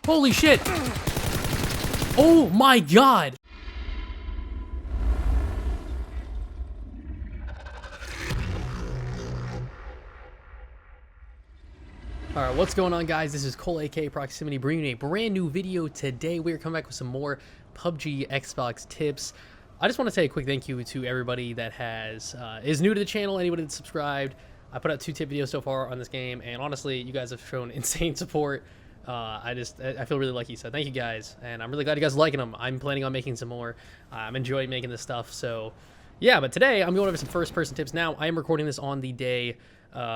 Holy shit! Oh my god! Alright, what's going on, guys? This is Cole, aka Proximitty, bringing you a brand new video today. We are coming back with some more PUBG Xbox tips. I just want to say a quick thank you to everybody that is new to the channel, anybody that's subscribed. I put out 2 tip videos so far on this game, and honestly, you guys have shown insane support. I feel really lucky, so thank you guys, and I'm really glad you guys are liking them. I'm planning on making some more. I'm enjoying making this stuff, so yeah. But today, I'm going over some first-person tips. Now, I am recording this on the day,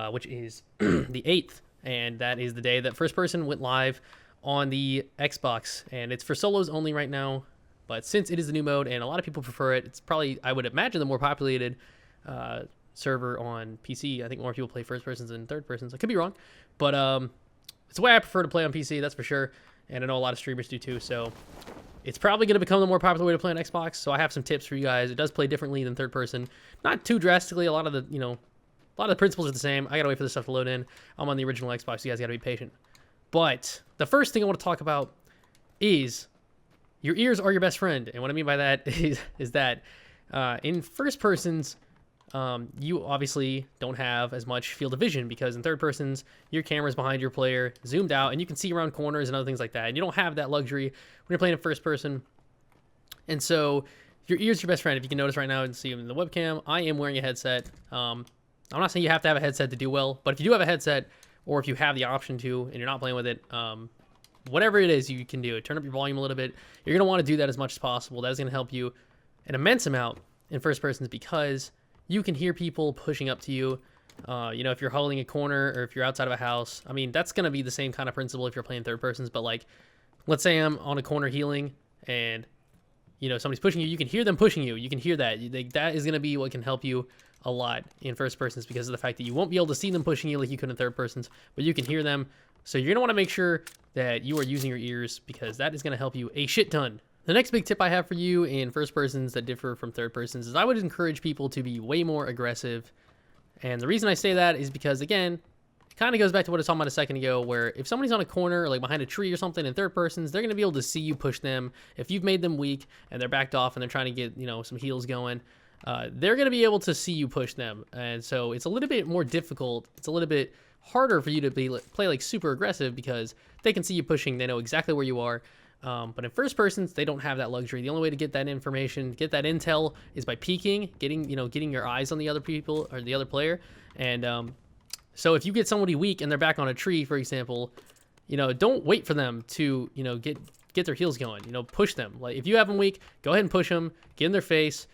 which is the 8th. And that is the day that First Person went live on the Xbox, and it's for solos only right now. But since it is the new mode and a lot of people prefer it, it's probably, I would imagine, the more populated server on PC. I think more people play first persons than third persons. I could be wrong, but it's the way I prefer to play on PC, that's for sure. And I know a lot of streamers do too. So it's probably going to become the more popular way to play on Xbox. So I have some tips for you guys. It does play differently than third person, not too drastically. A lot of the principles are the same. I gotta wait for this stuff to load in. I'm on the original Xbox, so you guys gotta be patient. But the first thing I want to talk about is your ears are your best friend. And what I mean by that is that in first persons, you obviously don't have as much field of vision, because in third persons, your camera's behind your player, zoomed out, and you can see around corners and other things like that. And you don't have that luxury when you're playing in first person. And so your ears are your best friend. If you can notice right now and see in the webcam, I am wearing a headset. I'm not saying you have to have a headset to do well, but if you do have a headset, or if you have the option to, and you're not playing with it, whatever it is you can do, turn up your volume a little bit. You're going to want to do that as much as possible. That is going to help you an immense amount in first persons, because you can hear people pushing up to you. If you're holding a corner or if you're outside of a house, I mean, that's going to be the same kind of principle if you're playing third persons. But like, let's say I'm on a corner healing and, somebody's pushing you. You can hear them pushing you. You can hear that. That is going to be what can help you a lot in first persons, because of the fact that you won't be able to see them pushing you like you could in third persons, but you can hear them. So you're gonna want to make sure that you are using your ears, because that is going to help you a shit ton. The next big tip I have for you in first persons that differ from third persons is I would encourage people to be way more aggressive. And the reason I say that is because, again, it kind of goes back to what I was talking about a second ago, where if somebody's on a corner or like behind a tree or something in third persons, they're going to be able to see you push them. If you've made them weak and they're backed off and they're trying to get some heals going, they're going to be able to see you push them. And so it's a little bit more difficult. It's a little bit harder for you to play like super aggressive, because they can see you pushing. They know exactly where you are. But in first persons, they don't have that luxury. The only way to get that information, get that intel, is by peeking, getting your eyes on the other people or the other player. And so if you get somebody weak and they're back on a tree, for example, don't wait for them to get their heels going. Push them. Like, if you have them weak, go ahead and push them. Get in their face.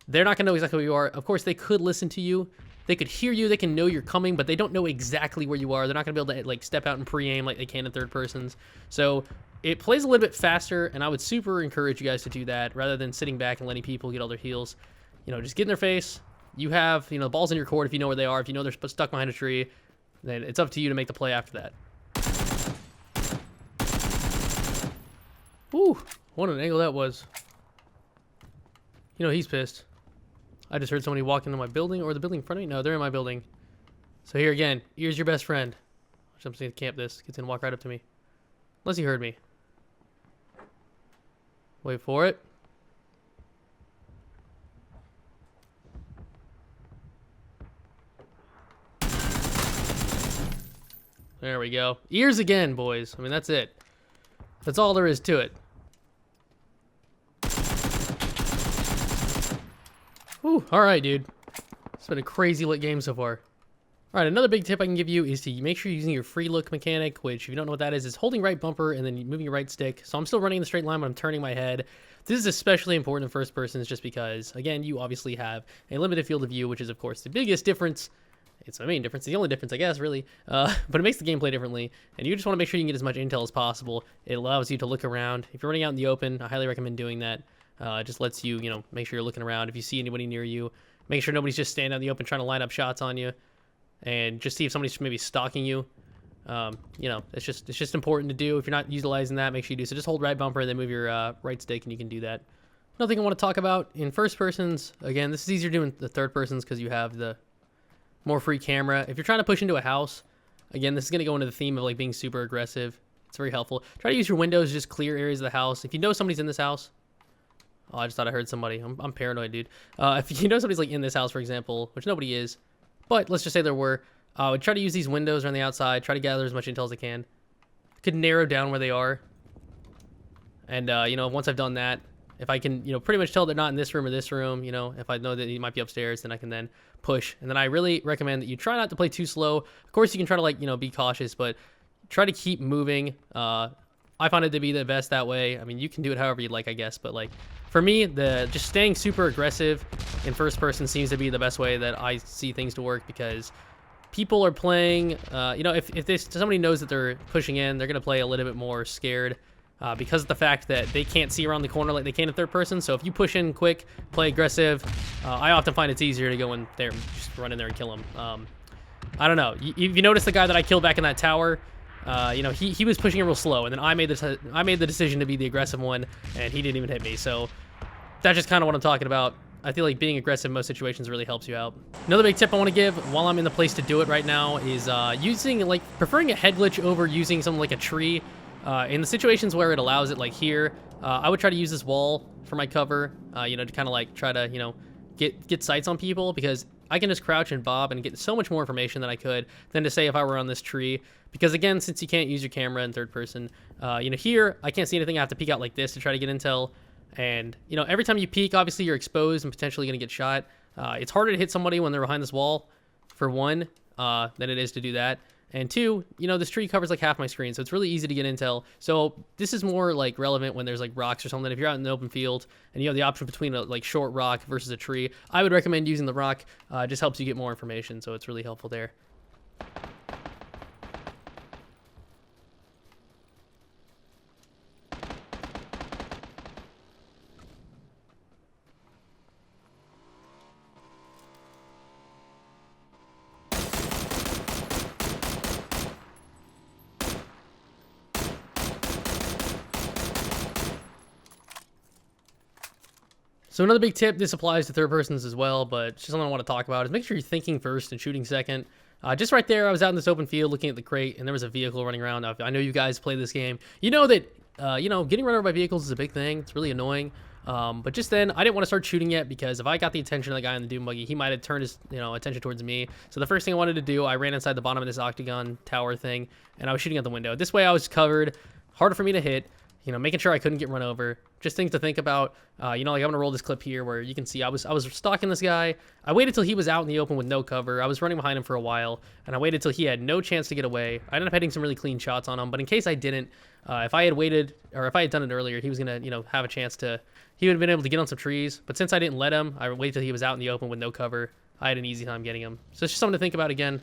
They're not going to know exactly where you are. Of course, they could listen to you. They could hear you. They can know you're coming, but they don't know exactly where you are. They're not going to be able to like step out and pre-aim like they can in third persons. So it plays a little bit faster, and I would super encourage you guys to do that rather than sitting back and letting people get all their heals. Just get in their face. You have, the balls in your court if you know where they are. If you know they're stuck behind a tree, then it's up to you to make the play after that. Woo, what an angle that was. He's pissed. I just heard somebody walk into my building, or the building in front of me. No, they're in my building. So here again, ears your best friend. I'm just going to camp this. Gets in, walk right up to me. Unless he heard me. Wait for it. There we go. Ears again, boys. I mean, that's it. That's all there is to it. Whew, all right, dude. It's been a crazy lit game so far. All right, another big tip I can give you is to make sure you're using your free look mechanic, which, if you don't know what that is holding right bumper and then moving your right stick. So I'm still running in the straight line, but I'm turning my head. This is especially important in first persons, just because, again, you obviously have a limited field of view, which is, of course, the biggest difference. It's the main difference, the only difference, I guess, really. But it makes the gameplay differently, and you just want to make sure you can get as much intel as possible. It allows you to look around. If you're running out in the open, I highly recommend doing that. It just lets you, make sure you're looking around. If you see anybody near you, make sure nobody's just standing out in the open trying to line up shots on you, and just see if somebody's maybe stalking you. It's just important to do. If you're not utilizing that, make sure you do. So just hold right bumper and then move your right stick, and you can do that. Another thing I want to talk about in first persons, again, this is easier doing the third persons because you have the more free camera. If you're trying to push into a house, again, this is going to go into the theme of like being super aggressive. It's very helpful. Try to use your windows to just clear areas of the house. If you know somebody's in this house, oh, I just thought I heard somebody. I'm paranoid, dude. If you know somebody's like in this house, for example, which nobody is, but let's just say there were, try to use these windows around the outside. Try to gather as much intel as I can. Could narrow down where they are. And, you know, once I've done that, if I can, you know, pretty much tell they're not in this room or this room, you know, if I know that he might be upstairs, then I can then push. And then I really recommend that you try not to play too slow. Of course, you can try to, like, you know, be cautious, but try to keep moving. I find it to be the best that way. I mean, you can do it however you'd like, I guess. But, like, for me, just staying super aggressive in first person seems to be the best way that I see things to work, because people are playing, you know, if somebody knows that they're pushing in, they're going to play a little bit more scared. Because of the fact that they can't see around the corner like they can in third person. So if you push in quick, play aggressive, I often find it's easier to go in there and just run in there and kill him. I don't know. If you notice the guy that I killed back in that tower, you know, he was pushing it real slow, and then I made the decision to be the aggressive one, and he didn't even hit me. So that's just kind of what I'm talking about. I feel like being aggressive in most situations really helps you out. Another big tip I want to give while I'm in the place to do it right now is preferring a head glitch over using something like a tree. In the situations where it allows it, like here, I would try to use this wall for my cover, you know, to kind of like try to, you know, get sights on people, because I can just crouch and bob and get so much more information than I could than to say if I were on this tree. Because again, since you can't use your camera in third person, you know, here I can't see anything. I have to peek out like this to try to get intel. And, you know, every time you peek, obviously you're exposed and potentially going to get shot. It's harder to hit somebody when they're behind this wall, for one, than it is to do that. And two, you know, this tree covers like half my screen, so it's really easy to get intel. So this is more like relevant when there's like rocks or something. If you're out in the open field and you have the option between a like short rock versus a tree, I would recommend using the rock. It just helps you get more information, so it's really helpful there. So another big tip, this applies to third persons as well, but it's just something I want to talk about, is make sure you're thinking first and shooting second. Just right there, I was out in this open field looking at the crate, and there was a vehicle running around. Now, I know you guys play this game. You know that, you know, getting run over by vehicles is a big thing. It's really annoying. But just then, I didn't want to start shooting yet, because if I got the attention of the guy in the Doom buggy, he might have turned his, you know, attention towards me. So the first thing I wanted to do, I ran inside the bottom of this octagon tower thing, and I was shooting out the window. This way I was covered, harder for me to hit. You know, making sure I couldn't get run over. Just things to think about. You know, like I'm gonna roll this clip here where you can see I was stalking this guy. I waited till he was out in the open with no cover. I was running behind him for a while, and I waited till he had no chance to get away. I ended up hitting some really clean shots on him, but in case I didn't, if I had waited, or if I had done it earlier, he was gonna, you know, have a chance to, he would have been able to get on some trees. But since I didn't let him, I waited till he was out in the open with no cover. I had an easy time getting him. So it's just something to think about again.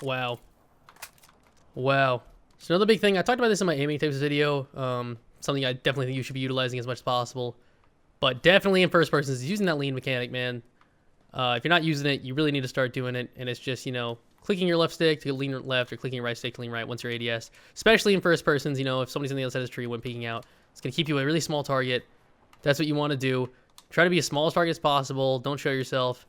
Wow. Wow. So another big thing, I talked about this in my aiming tips video, something I definitely think you should be utilizing as much as possible, but definitely in first person is using that lean mechanic, man. If you're not using it, you really need to start doing it, and it's just, you know, clicking your left stick to lean left, or clicking your right stick to lean right once you're ADS. Especially in first persons, you know, if somebody's on the other side of the tree when peeking out, it's going to keep you a really small target. That's what you want to do. Try to be as small as target as possible. Don't show yourself.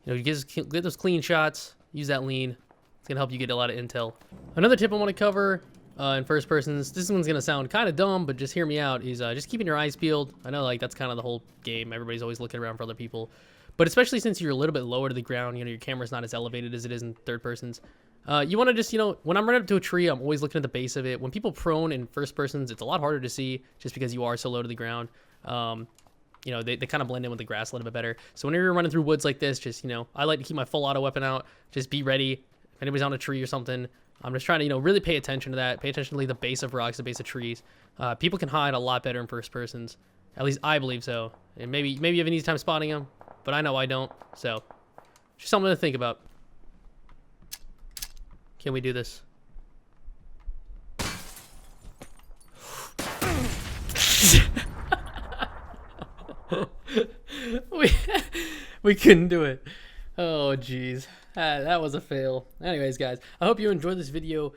You know, get those clean shots, use that lean. It's gonna help you get a lot of intel. Another tip I want to cover in first persons, this one's gonna sound kind of dumb, but just hear me out, is just keeping your eyes peeled. I know, like, that's kind of the whole game. Everybody's always looking around for other people, but especially since you're a little bit lower to the ground, you know, your camera's not as elevated as it is in third persons. You want to just, you know, when I'm running up to a tree, I'm always looking at the base of it. When people prone in first persons, it's a lot harder to see just because you are so low to the ground. You know, they kind of blend in with the grass a little bit better. So whenever you're running through woods like this, just, you know, I like to keep my full auto weapon out. Just be ready. If anybody's on a tree or something, I'm just trying to, you know, really pay attention to that. Pay attention to the base of rocks, the base of trees. People can hide a lot better in first persons. At least I believe so. And maybe you have an easy time spotting them, but I know I don't. So just something to think about. Can we do this? we couldn't do it. Oh, jeez. That was a fail. Anyways, guys, I hope you enjoyed this video.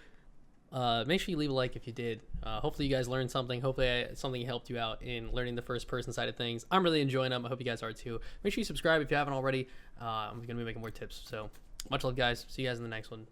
Make sure you leave a like if you did. Hopefully you guys learned something. Hopefully something helped you out in learning the first person side of things. I'm really enjoying them. I hope you guys are too. Make sure you subscribe if you haven't already. I'm going to be making more tips. So much love, guys. See you guys in the next one.